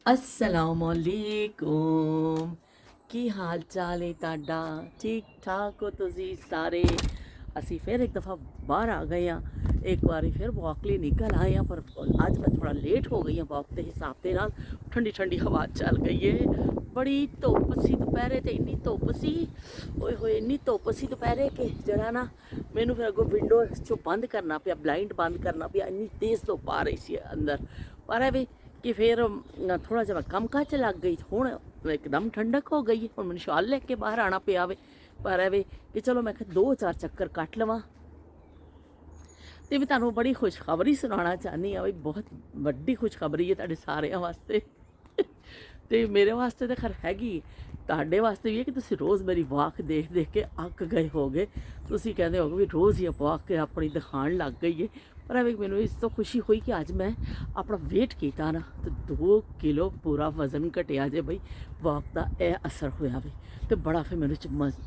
अस्सलामुअलैकुम। की हाल चाल है ਤੁਹਾਡਾ? ठीक ठाक हो ਤੁਸੀਂ ਸਾਰੇ? ਅਸੀਂ ਫਿਰ ਇੱਕ ਦਫਾ ਬਾਹਰ ਆ ਗਏ ਆ। ਇੱਕ ਵਾਰੀ ਫਿਰ ਵਾਕ ਲਈ ਨਿਕਲ ਆਏ ਆ, ਪਰ ਅੱਜ ਮੈਂ ਥੋੜਾ ਲੇਟ ਹੋ ਗਈ ਆ ਵਾਕ ਦੇ ਹਿਸਾਬ ਦੇ ਨਾਲ। ਠੰਡੀ ਠੰਡੀ ਹਵਾ ਚੱਲ ਗਈ ਏ। ਬੜੀ ਧੁੱਪ ਸੀ ਦੁਪਹਿਰੇ, ਤੇ ਇੰਨੀ ਧੁੱਪ ਸੀ, ਓਏ ਹੋਏ ਇੰਨੀ ਧੁੱਪ ਸੀ ਦੁਪਹਿਰੇ ਕਿ ਜਿਹੜਾ ਨਾ ਮੈਨੂੰ ਫਿਰ ਅੱਗੋਂ ਵਿੰਡੋ ਚੋਂ ਬੰਦ ਕਰਨਾ ਪਿਆ, ਬਲਾਈਂਡ ਬੰਦ ਕਰਨਾ ਪਿਆ, ਇੰਨੀ ਤੇਜ਼ ਧੁੱਪ ਆ ਰਹੀ ਸੀ ਅੰਦਰ। ਪਰ ਇਹ ਵੀ कि फिर थोड़ा जहा कम काज लग गई, हूँ एकदम ठंडक हो गई है। हूँ मैं शाल लैके बाहर आना पिया वे, पर वे कि चलो मैं 2-4 चक्कर कट लवां। तो मैं तुहानूं बड़ी खुशखबरी सुनाना चाहनी हाँ, बी बहुत वड्डी खुशखबरी है तुहाडे सारिਆਂ वास्ते। तो मेरे वास्ते तो खैर हैगी, तुहाडे वास्ते भी है कि तुसीं रोज़ मेरी वाक देख देख के अक गए होगे। तुसीं कहंदे होगे भी रोज़ ही वाक अपनी दिखाण लग गई है। पर अभी मैनू इस तो खुशी हुई कि अज मैं अपना वेट किया ना, तो 2 किलो पूरा वजन घटिया जे बई, वाक का यह असर होया वे। तो बड़ा फिर मैंने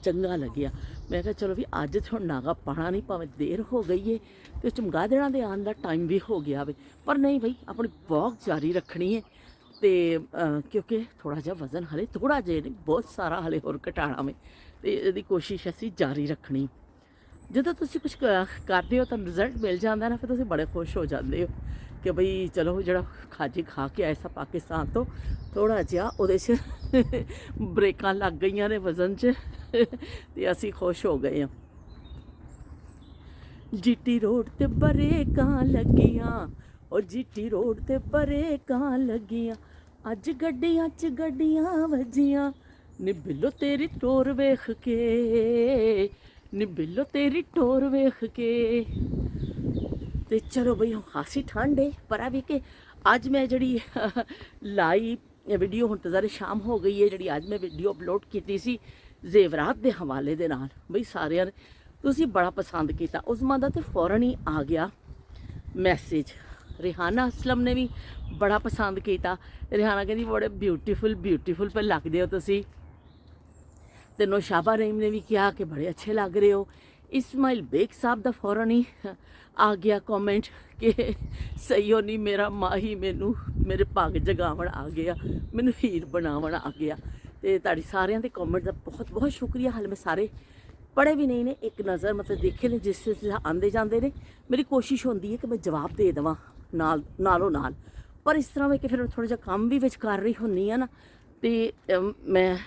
चंगा लग्या। मैं कहा चलो भी अज तो नागा पाना नहीं, भावें देर हो गई है, तो चमगादड़ां दे आने का टाइम भी हो गया वे, पर नहीं बई अपनी वॉक जारी रखनी है। तो क्योंकि थोड़ा जहा वजन हले थोड़ा जे नहीं, बहुत सारा हले होर घटाना वे, तो यदी कोशिश असी जारी रखनी। ਜਦੋਂ ਤੁਸੀਂ ਕੁਝ ਕਰਦੇ ਹੋ ਤਾਂ ਰਿਜ਼ਲਟ ਮਿਲ ਜਾਂਦਾ ਨਾ, ਫਿਰ ਤੁਸੀਂ ਬੜੇ ਖੁਸ਼ ਹੋ ਜਾਂਦੇ ਹੋ ਕਿ ਬਈ ਚਲੋ ਜਿਹੜਾ ਖਾਜੀ ਖਾ ਕੇ ਆਇਆ ਸਾ ਪਾਕਿਸਤਾਨ ਤੋਂ, ਥੋੜਾ ਜਿਹਾ ਉਹਦੇ 'ਚ ਬ੍ਰੇਕਾਂ ਲੱਗ ਗਈਆਂ ਨੇ ਵਜ਼ਨ 'ਚ, ਤੇ ਅਸੀਂ ਖੁਸ਼ ਹੋ ਗਏ ਹਾਂ। जीटी रोड ते बरेकां लगियां, ओ जीटी रोड ते बरेकां लगियां, अज गड्डियां च गड्डियां वजियां, नी बिल्लो तेरी टोर वेख के, नी बिल्लो तेरी टोर वेख के। ते चलो बई खासी ठंड है, पर आ भी कि अज मैं जड़ी लाई वीडियो, हुण तो ज़रा शाम हो गई है, जड़ी अज मैं वीडियो अपलोड की सी जेवरात के हवाले दे नाल, बई सारिਆਂ ने तुसी बड़ा पसंद किया। उज़मा दा ते फौरन ही आ गया मैसेज। रिहाना असलम ने भी बड़ा पसंद किया। रिहाना कहती बड़े ब्यूटीफुल ब्यूटीफुल पे लगते हो तुसी। ते नौशाबा रहीम ने भी कहा कि बड़े अच्छे लग रहे हो। इस्माइल बेग साहब का फौरन ही आ गया कमेंट कि सही हो नहीं, मेरा माही मैनू मेरे पग जगावन आ गया, मैनू हीर बनावन आ गया। तो तुहाडी सारिਆਂ ਦੇ कमेंट का बहुत बहुत शुक्रिया। हाल मैं सारे पढ़े भी नहीं ने, एक नज़र मतलब देखे ने, जिस आते जाते ने। मेरी कोशिश होती है कि मैं जवाब दे देवां नालों नाल, पर इस तरह में कि फिर थोड़ा जहा काम भी विच कर रही होनी है ना, तो मैं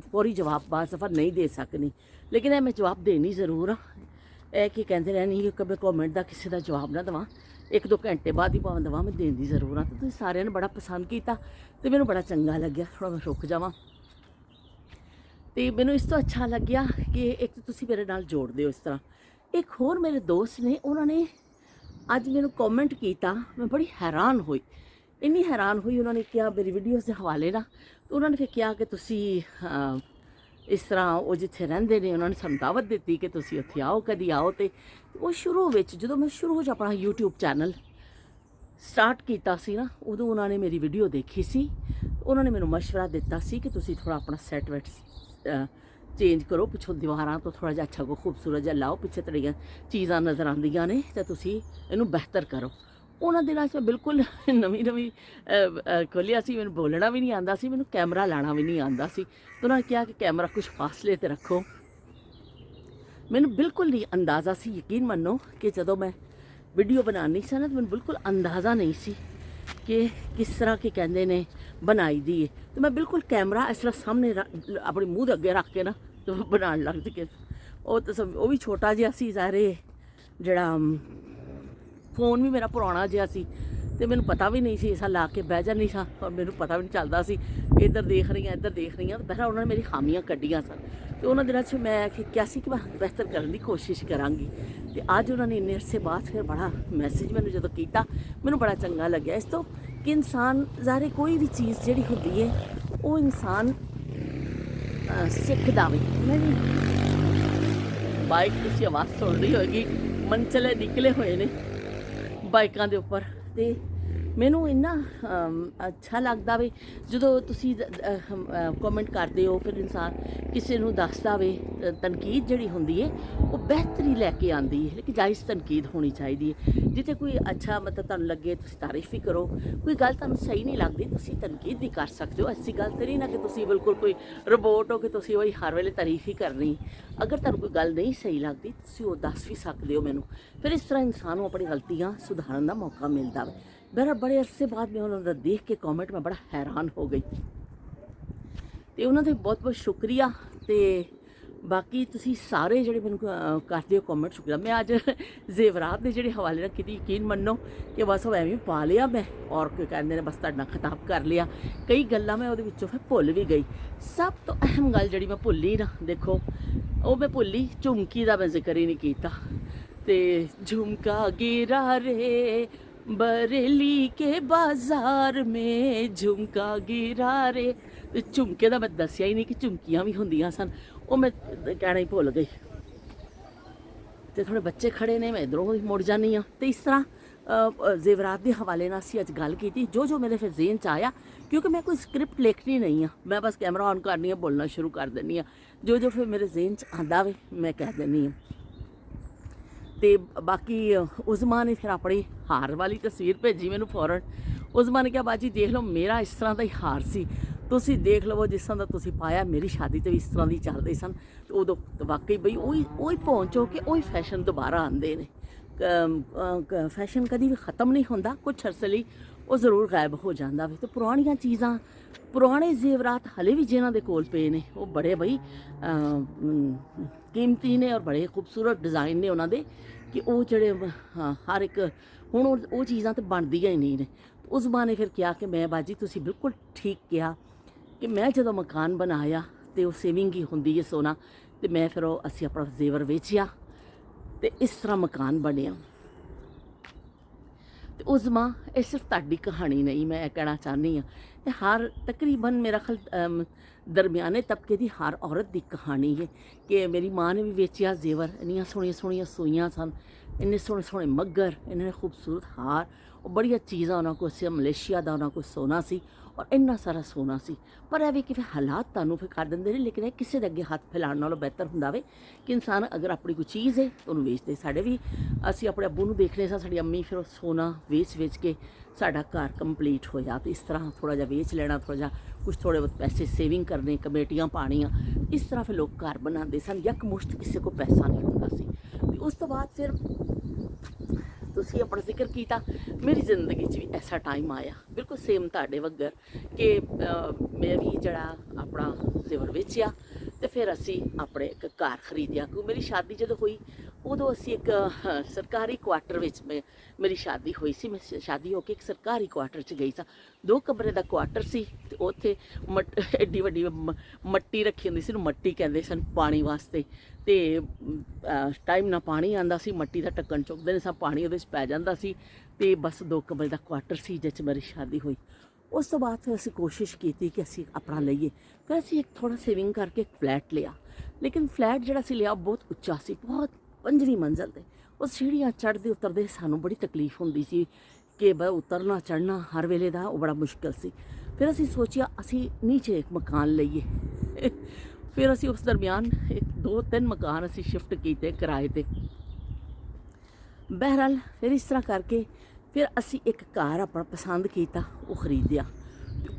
फौरी जवाब बार सफ़र नहीं दे सकनी। लेकिन मैं जवाब देनी जरूर हाँ। यह कि कहते रहनी कि मैं कॉमेंट का किसी का जवाब ना देवां, 1-2 घंटे बाद ही भावें देवां, मैं देनी जरूर हाँ। तो तुसीं सारिਆਂ ने बड़ा पसंद किया, तो मैनूं बड़ा चंगा लग्या। थोड़ा मैं रुक जावां, तो मैनू इस तो अच्छा लग्या कि एक तो तुसी मेरे नाल जोड़ते हो इस तरह। एक होर मेरे दोस्त ने, उन्होंने अज मैनू कॉमेंट किया, मैं बड़ी हैरान हुई, इन्नी हैरान हुई। उन्होंने कहा मेरी वीडियोज़ के हवाले ना, तो उन्होंने फिर कहा कि तुसी इस तरह वो जिथे रहिंदे ने, उन्होंने सानू दावत दी कि तुसी उत्थे आओ, कदी आओ। तो वो शुरू विच जो मैं शुरू अपना यूट्यूब चैनल स्टार्ट किया सी ना, उदों उन्होंने मेरी वीडियो देखी सी। उन्होंने मैनू मशवरा दिता सी कि तुसी थोड़ा अपना सैट वैट चेंज करो, पिछों दीवारां तो थोड़ा जिहा अच्छा को खूबसूरत जिहा लाओ, पिछे तड़ियाँ चीज़ां नज़र आंदियां ने, तो तुसी इहनूं बेहतर करो। उन्होंने दिनों मैं बिल्कुल नवीं नवीं खोलिया सी, मैनूं बोलना भी नहीं आंदा सी, मैनूं कैमरा लाना भी नहीं आंदा सी। तो उन्होंने कहा कि कैमरा कुछ फासले ते रखो। मैनूं बिल्कुल नहीं अंदाज़ा सी, यकीन मनो कि जदों मैं वीडियो बनानी सी ना, तो मैनूं बिल्कुल अंदाज़ा नहीं सी कि किस तरह के कहते ने बनाई दी है। तो मैं बिल्कुल कैमरा इस तरह सामने अपने मूँह अगे रख के ना तो बनाने लग के, वो तो सब वो भी छोटा जिहा सी, सारे जड़ा फोन भी मेरा पुराना जिहा सी, तो मैनूं पता भी नहीं सी, ऐसा ला के बह जानी सा और मैनूं पता भी नहीं चलता सी इधर देख रही हैं इधर देख रही हैं। तो बहरा उन्होंने मेरी खामियां कड्डियां सन, तो उन्होंने दिनों च मैं क्या सी कि मैं बेहतर करने की कोशिश करांगी। तो अज उन्होंने इन्ने अरसे बाद फिर बड़ा मैसेज मैनूं जो किया, मैनूं बड़ा चंगा लग्या। इस तो कि इंसान ज़ाहिर कोई भी चीज़ जिहड़ी हुंदी है वो इंसान सिखदा वे। बाइक तुसीं आवाज़ सुन रही होगी, मनचले निकले हुए ने बाइकां दे उपर। ते ਮੈਨੂੰ ਇੰਨਾ ਅੱਛਾ ਲੱਗਦਾ ਵੇ ਜਦੋਂ ਤੁਸੀਂ ਕਮੈਂਟ ਕਰਦੇ ਹੋ, ਫਿਰ ਇਨਸਾਨ ਕਿਸੇ ਨੂੰ ਦੱਸਦਾ ਵੇ। ਤਨਕੀਦ ਜਿਹੜੀ ਹੁੰਦੀ ਹੈ ਉਹ ਬਿਹਤਰੀ ਲੈ ਕੇ ਆਉਂਦੀ ਹੈ, ਲੇਕਿਨ ਜਾਇਜ਼ ਤਨਕੀਦ ਹੋਣੀ ਚਾਹੀਦੀ ਹੈ। ਜਿੱਥੇ ਕੋਈ ਅੱਛਾ ਮਤਲਬ ਤੁਹਾਨੂੰ ਲੱਗੇ ਤੁਸੀਂ ਤਾਰੀਫ ਵੀ ਕਰੋ, ਕੋਈ ਗੱਲ ਤੁਹਾਨੂੰ ਸਹੀ ਨਹੀਂ ਲੱਗਦੀ ਤੁਸੀਂ ਤਨਕੀਦ ਵੀ ਕਰ ਸਕਦੇ ਹੋ। ਐਸੀ ਗੱਲ ਤੇ ਨਹੀਂ ਨਾ ਕਿ ਤੁਸੀਂ ਬਿਲਕੁਲ ਕੋਈ ਰਿਪੋਰਟ ਹੋ ਕਿ ਤੁਸੀਂ ਉਹੀ ਹਰ ਵੇਲੇ ਤਾਰੀਫ ਹੀ ਕਰਨੀ। ਅਗਰ ਤੁਹਾਨੂੰ ਕੋਈ ਗੱਲ ਨਹੀਂ ਸਹੀ ਲੱਗਦੀ ਤੁਸੀਂ ਉਹ ਦੱਸ ਵੀ ਸਕਦੇ ਹੋ ਮੈਨੂੰ, ਫਿਰ ਇਸ ਤਰ੍ਹਾਂ ਇਨਸਾਨ ਨੂੰ ਆਪਣੀ ਗਲਤੀਆਂ ਸੁਧਾਰਨ ਦਾ ਮੌਕਾ ਮਿਲਦਾ ਵੇ। मेरा बड़े अरसे बाद मैं उन्होंने देख के कमेंट में बड़ा हैरान हो गई तो उन्होंने बहुत बहुत शुक्रिया। तो बाकी तुसी सारे ਜਿਹੜੇ ਮੈਨੂੰ ਕਰਦੇ ਹੋ ਕਮੈਂਟ ਸ਼ੁਕਰੀਆ। मैं अज जेवरात के ਜਿਹੜੇ हवाले ਨਾਲ किती यकीन मनो कि बस ਉਹ ਐਵੇਂ ਪਾ ਲਿਆ मैं और कोई कहते हैं बस ਤੁਹਾਡੇ ਨਾਲ खिताब कर लिया। कई ਗੱਲਾਂ मैं ਉਹਦੇ ਵਿੱਚੋਂ ਫਿਰ ਭੁੱਲ ਵੀ ਗਈ। सब तो अहम गल ਜਿਹੜੀ मैं भुल्ली ना, देखो ਉਹ मैं भुल्ली झुमकी ਦਾ मैं जिक्र ही नहीं किया। ते झुमका गिरा रे बरेली के बाजार में झुमका गिरा रे। झुमके का मैं दसिया ही नहीं कि झुमकियाँ भी होंदियां सन, वो मैं कहना ही भुल गई। तो थोड़े बच्चे खड़े ने, मैं इधरों ही मुड़ जानी हाँ। तो इस तरह जेवरात के हवाले नाल असी अज गल की जो जो मेरे फिर जेहन च आया, क्योंकि मैं कोई स्क्रिप्ट लिखनी नहीं हाँ, मैं बस कैमरा ऑन करनी है, बोलना शुरू कर देनी हाँ। जो जो फिर मेरे जेहन च आंदा वे मैं कह देनी हाँ। तो बाकी उज़मा ने फिर अपनी हार वाली तस्वीर भेजी मैनू फौरन। उज़मा ने कहा बाजी देख लो मेरा इस तरह का ही हार सी, तुसी देख लवो जिस तरह का तुसी पाया, मेरी शादी तो इस तरह की चलते सन। तो उदों तो वाकई बई उही पहुँचो कि उही फैशन दोबारा आते हैं। फैशन कभी भी ख़त्म नहीं होता, कुछ अरसे लिए वो जरूर गायब हो जाता है। तो पुरानियां चीज़ां पुराने जेवरात हले भी जिन्हां दे कोल पे ने वो बड़े बई कीमती ने और बड़े खूबसूरत डिज़ाइन ने उन्होंने कि वो जड़े हाँ हर एक हुण वो चीज़ां तो बनदियां ही नहीं ने। उस बार ने फिर कहा कि मैं बाजी तुसी बिल्कुल ठीक किया कि मैं जो मकान बनाया तो सेविंग ही होंदी है सोना, तो मैं फिर असी अपना जेवर वेचिया तो इस तरह मकान बनया। तो उज़मा ये सिर्फ ताड़ी कहानी नहीं, मैं कहना चाहनी हाँ हर तकरीबन मेरा ख्याल दरम्याने तबके की हर औरत की कहानी है कि मेरी माँ ने भी वेचिया जेवर, इन्नियां सोहणियां सोहणियां सूइयां सन, इन्ने सोहने सोहने मग्गर, इन्ने खूबसूरत हार और बड़िया चीज़ां उन्होंने को मलेशिया का उन्होंने को सोना सी और इन्ना सारा सोना सी। पर यह भी कि फिर हालात तुहानूं फिर कर देंदे ने, लेकिन यह किसी दे अगे हथ फैलाउण नालों बेहतर हुंदा वे कि इंसान अगर अपनी कोई चीज़ है तो उन्होंने वेच दे। साढ़े भी असीं अपने अब्बू नूं देखने सां, साडी अम्मी फिर सोना वेच वेच के साडा घर कंप्लीट होया। तो इस तरह थोड़ा जा वेच लेना, थोड़ा जा कुछ थोड़े बहुत पैसे सेविंग करने, कमेटियां पानियां, इस तरह फिर लोग घर बनाते सन। यकमुश्त किसी को पैसा नहीं होंदा सी। ते उस तो बाद फिर तुसी अपना जिक्र किया, मेरी जिंदगी भी ऐसा टाइम आया बिल्कुल सेम तुहाडे वगर कि मैं भी जड़ा अपना जेवर वेचिया तो फिर असी अपने एक घर खरीदिया। क्योंकि मेरी शादी जो हुई उदों असी एक सरकारी क्वार्टर में मेरी शादी हुई सी। मैं शादी होके एक सरकारी क्वार्टर च गई सा, 2 कमरे का क्वार्टर सी। ते उत्थे एड्डी वड्डी मट्टी रखी होंदी सी, मट्टी कहंदे सन पानी वास्ते। ते टाइम ना पानी आंदा सी, मट्टी का ढक्कन चुकदे ने सा, पानी उहदे च पै जांदा सी। ते बस 2 कमरे का क्वार्टर सी जिस मेरी शादी हुई। उस तो बाद फिर असी कोशिश की कि असी अपना लईए। फिर असी एक थोड़ा सेविंग करके एक फ्लैट लिया, लेकिन फ्लैट जिहड़ा सी लिया बहुत उच्चा सी, बहुत 5वीं मंजिल ते उस सीढ़ियां चढ़ते उतरते सानूं बड़ी तकलीफ होंदी सी कि ब उतरना चढ़ना हर वेले दा वो बड़ा मुश्किल सी। फिर असी सोचिया असी नीचे एक मकान लईए। फिर असी उस दरम्यान एक 2-3 मकान असी शिफ्ट किए किराए ते। बहरहाल फिर इस तरह करके फिर असी एक घर अपना पसंद किया, वो खरीदिया।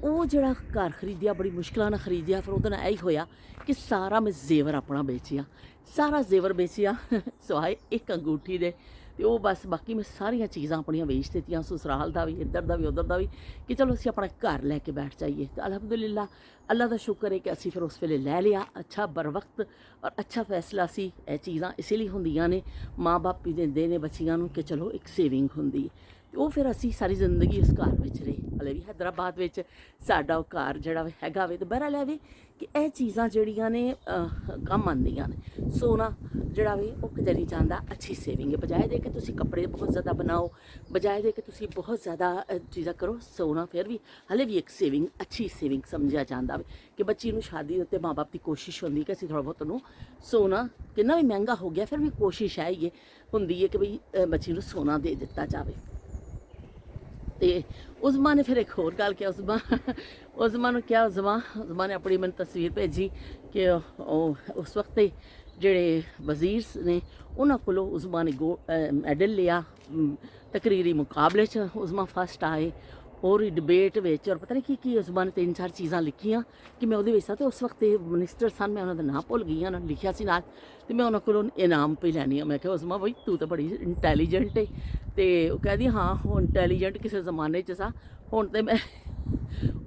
वो जड़ा घर खरीदिया बड़ी मुश्किल नाल खरीदिया। फिर उहदे नाल यही होया कि सारा मैं जेवर अपना बेचिया, सारा जेवर बेचिया सिवाय एक अंगूठी दे। तो वो बस बाकी मैं सारिया चीज़ां अपनियां बेच दित्तियां, ससुराल का भी, इधर का भी, उधर का भी, कि चलो असी अपना घर लैके बैठ जाइए। तो अलहमदुलिल्लाह अल्लाह का शुक्र है कि असी फिर उस वेले लै लिया। अच्छा बर वक्त और अच्छा फैसला सी। ये चीज़ां इसीलिए होंदियां ने, माँ बाप भी देंदे ने बच्चियां नूं कि चलो एक सेविंग होंदी है। वो फिर असी सारी जिंदगी उस घर में रहे। हले भी हैदराबाद में साडा घर जड़ा हैगा वे। तो बहरहाल है कि यह चीज़ां जड़ियां ने कम आंदियां ने। सोना जड़ा वे वो किते नहीं जाता, अच्छी सेविंग है। बजाय दे के तुसी कपड़े बहुत ज़्यादा बनाओ, बजाय दे के तुसी बहुत ज़्यादा चीज़ां करो, सोना फिर भी हले भी एक सेविंग, अच्छी सेविंग समझा जाता है कि बच्ची नूं शादी उत्ते माँ बाप की कोशिश होंदी कि असीं थोड़ा बहुत उहनूं सोना, कितना भी महंगा हो गया फिर भी कोशिश है ये होंदी है कि बई बच्ची नूं सोना दे दिता जाए। ਤੇ ਉਜ਼ਮਾ ਨੇ ਫਿਰ ਇੱਕ ਹੋਰ ਗੱਲ ਕਿਹਾ। ਉਜ਼ਮਾ ਨੂੰ ਕਿਹਾ, ਉਜ਼ਮਾ ਨੇ ਆਪਣੀ ਮੈਨੂੰ ਤਸਵੀਰ ਭੇਜੀ ਕਿ ਉਹ ਉਸ ਵਕਤ ਜਿਹੜੇ ਵਜ਼ੀਰ ਨੇ ਉਹਨਾਂ ਕੋਲੋਂ ਉਜ਼ਮਾ ਨੇ ਮੈਡਲ ਲਿਆ ਤਕਰੀਰੀ ਮੁਕਾਬਲੇ 'ਚ। ਉਜ਼ਮਾ ਫਸਟ ਆਏ और डिबेट विच और पता नहीं की उस ने 3-4 चीज़ां लिखियां कि मैं वो सा। तो उस वक्त मिनिस्टर सन, मैं उन्होंने नाम भुल गई, उन्होंने लिखिया सी नाल, तो मैं उन्होंने कोलों इनाम पे लैनी। मैं क्या उस्मा बई तू तो बड़ी इंटैलीजेंट है। तो कहती हाँ हुण इंटैलीजेंट किसी जमाने च सा, हुण तो मैं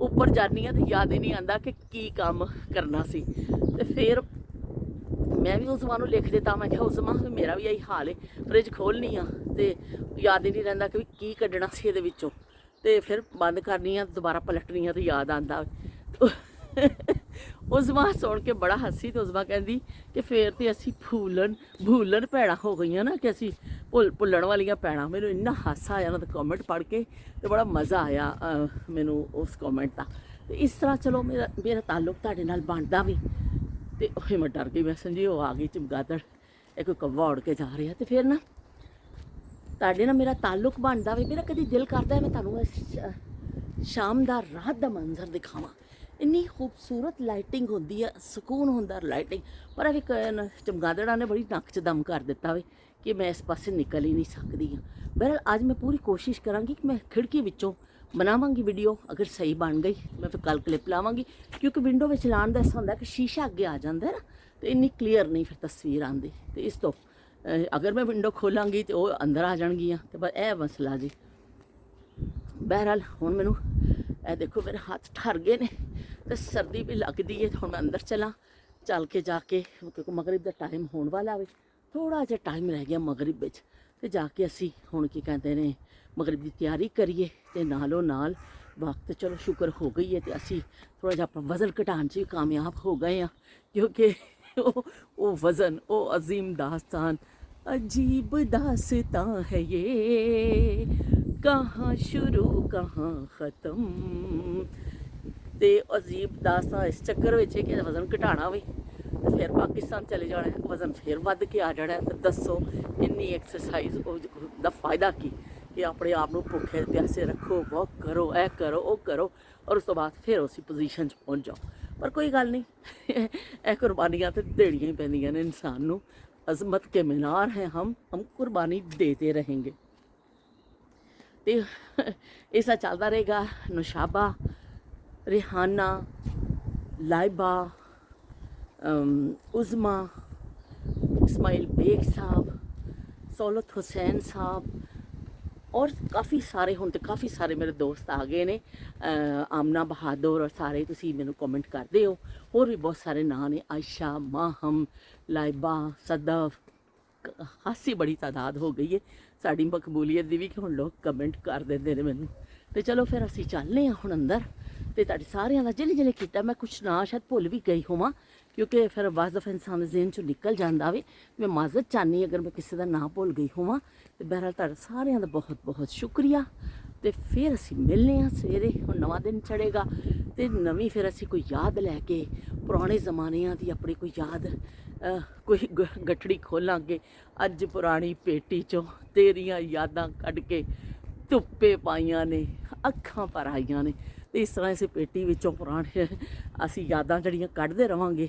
उपर जानी हाँ तो याद ही नहीं आता कि की काम करना सी। तो फिर मैं भी उस्मा नूं लिख दिता। मैं क्या उस्मा मेरा भी यही हाल है, फ्रिज खोलनी हाँ तो याद ही नहीं रहिंदा कि की कड्ढना सी इहदे विचों, तो फिर बंद करनी है दोबारा पलटनी है तो याद आता। उस्मा सुन के बड़ा हसी। तो उस्मा कहती कि फिर तो असी भूलन भैड़ा हो गई ना कि असी भुलन वालियां भैड़ा। मैनू इन्ना हासा आया ना तो कॉमेंट पढ़ के, तो बड़ा मज़ा आया मैनू उस कॉमेंट का। तो इस तरह चलो मेरा ताल्लुक तुहाडे नाल बनदा भी। तो मैं डर गई, मैं समझी वो आ गई चमगादड़, एक कव्वा उड़ के जा रहा। तो फिर ना ਤੁਹਾਡੇ ਨਾਲ ਮੇਰਾ ਤਾਲੁਕ ਬਣਦਾ ਵੇ। ਮੇਰਾ ਕਦੀ ਦਿਲ ਕਰਦਾ ਮੈਂ ਤੁਹਾਨੂੰ ਸ਼ਾਮ ਦਾ ਰਾਤ ਦਾ ਮੰਜ਼ਰ ਦਿਖਾਵਾਂ। ਇੰਨੀ ਖੂਬਸੂਰਤ ਲਾਈਟਿੰਗ ਹੁੰਦੀ ਹੈ, ਸਕੂਨ ਹੁੰਦਾ ਲਾਈਟਿੰਗ। ਪਰ ਇਹ ਚਮਗਾਦੜਾਂ ਨੇ ਬੜੀ ਨੱਕ 'ਚ ਦਮ ਕਰ ਦਿੱਤਾ ਵੇ ਕਿ ਮੈਂ ਇਸ ਪਾਸੇ ਨਿਕਲ ਹੀ ਨਹੀਂ ਸਕਦੀ ਹਾਂ। ਬਹਰਹਾਲ ਅੱਜ ਮੈਂ ਪੂਰੀ ਕੋਸ਼ਿਸ਼ ਕਰਾਂਗੀ ਕਿ ਮੈਂ ਖਿੜਕੀ ਵਿੱਚੋਂ ਬਣਾਵਾਂਗੀ ਵੀਡੀਓ। ਅਗਰ ਸਹੀ ਬਣ ਗਈ ਮੈਂ ਫਿਰ ਕੱਲ ਕਲਿੱਪ ਲਾਵਾਂਗੀ, ਕਿਉਂਕਿ ਵਿੰਡੋ ਵਿੱਚ ਲਾਉਣ ਦਾ ਐਸਾ ਹੁੰਦਾ ਕਿ ਸ਼ੀਸ਼ਾ ਅੱਗੇ ਆ ਜਾਂਦਾ ਨਾ, ਤੇ ਇੰਨੀ ਕਲੀਅਰ ਨਹੀਂ ਫਿਰ ਤਸਵੀਰ ਆਉਂਦੀ। ਤੇ ਇਸ ਤੋਂ अगर मैं विंडो खोलांगी तो वह अंदर आ जाएगियाँ, तो बस यह मसला जी। बहरहाल हुण मैनू देखो मेरे हाथ ठर गए ने, तो सर्दी भी लगती है। हुण मैं अंदर चल के जाके, क्योंकि मगरिब का टाइम होने वाला है, थोड़ा जिहा टाइम रह गया मगरिब विच, तो जाके असी हुण की कहते हैं मगरिब की तैयारी करिए। तो नालों नाल वक्त चलो शुक्र हो गई है, तो असी थोड़ा जिहा अपना वज़न घटाने च भी कामयाब हो गए हैं। क्योंकि वो वज़न, वो अजीम दास्तान, अजीब दास्तां है ये, कहाँ शुरू कहाँ ख़त्म। तो अजीब दास्तां इस चक्कर में कि वज़न घटाना भी, तो फिर पाकिस्तान चले जाना है, वज़न फिर वध के आ जाना है। तो दसो इन्नी एक्सरसाइज दा फायदा की कि अपने आप को भुखे प्यासे रखो, वॉक करो, ऐ करो, वो करो, और उस तो बाद फिर उसी पोजीशन पहुँच जाओ। पर कोई गल नहीं, यह कुर्बानियाँ तो देनियां ही पैंदियां ने इंसान नूं। अजमत के मीनार हैं हम कुर्बानी देते रहेंगे। तो ऐसा चलता रहेगा। नुशाबा, रिहाना, लाइबा, उज़मा, इस्माइल बेग साहब, सौलत हुसैन साहब, और काफ़ी सारे हुण तो काफ़ी सारे मेरे दोस्त आ गए ने। आमना बहादुर और सारे तुसी मैनू कमेंट करते हो। होर भी बहुत सारे नाम ने, आयशा, माहम, लाइबा, सदफ, खासी बड़ी तादाद हो गई है साड़ी मकबूलीयत की भी कि हुण लोग कमेंट कर देंदे ने मैनू। तो चलो फिर असी चलने हुण अंदर। तो तुहाडे सारिਆਂ ਦਾ जिले किया मैं कुछ ना शायद भुल भी गई होवां, क्योंकि फिर वाज दफा इंसान जेहन चो निकल जाता वे। मैं माजरत चाहनी अगर मैं किसी का ना भुल गई होवां। तो बहरहाल तुहाडा सारिਆਂ ਦਾ बहुत बहुत शुक्रिया। तो फिर असी मिलने सवेरे, हुण नवां दिन चढ़ेगा, तो नवीं फिर असी कोई याद लैके पुराने जमानिਆਂ की अपनी कोई याद कोई गठड़ी खोलांगे। अज पुरानी पेटी चों तेरियां यादां कढ के धुप्पे पाइयां ने, अखां पर आईयां ने। तो इस तरह इस पेटी विचों पुराने असी यादां जड़ियां कढदे रवांगे,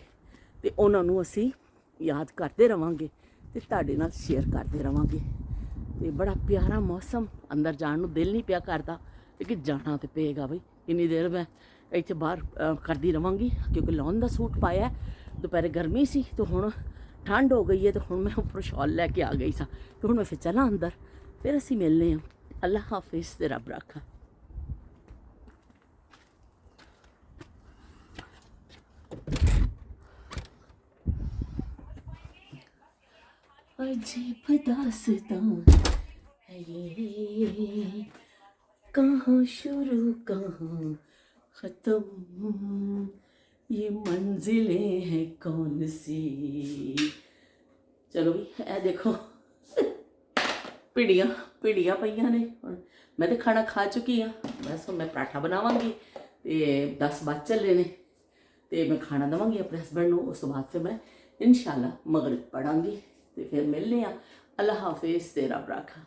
तो उन्हां नूं असी याद करते रवांगे, तो तुहाडे नाल शेयर करते रवांगे। तो बड़ा प्यारा मौसम, अंदर जाण नूं दिल नहीं पिया करदा, लेकिन जाना तो पेगा बई। इन्नी देर मैं इत्थे बाहर करदी रवांगी, क्योंकि लॉन दा सूट पाया है। दोपहर गर्मी सी, तो हुण ठंड हो गई है, तो हुण मैं उपर शॉल लैके आ गई सा। तो हुण मैं फिर चला अंदर, फिर असी मिलने। अल्लाह हाफिज़, ते रब राखा। अजीब दास्तां है ये, कहाँ शुरू कहाँ ख़त्म, ये मंजिलें हैं कौन सी। चलो भी ए देखो भिड़ियाँ पईयां ने। मैं तो खाना खा चुकी हाँ, बस मैं पराठा बनावांगी। तो 10 बज चले ने, तो मैं खाना देवांगी अपने हसबैंड को। उस तो बाद फिर मैं इंशाल्लाह मगरिब पढ़ांगी। तो फिर मिलने। अल्लाह हाफिज़, ते रब राखा।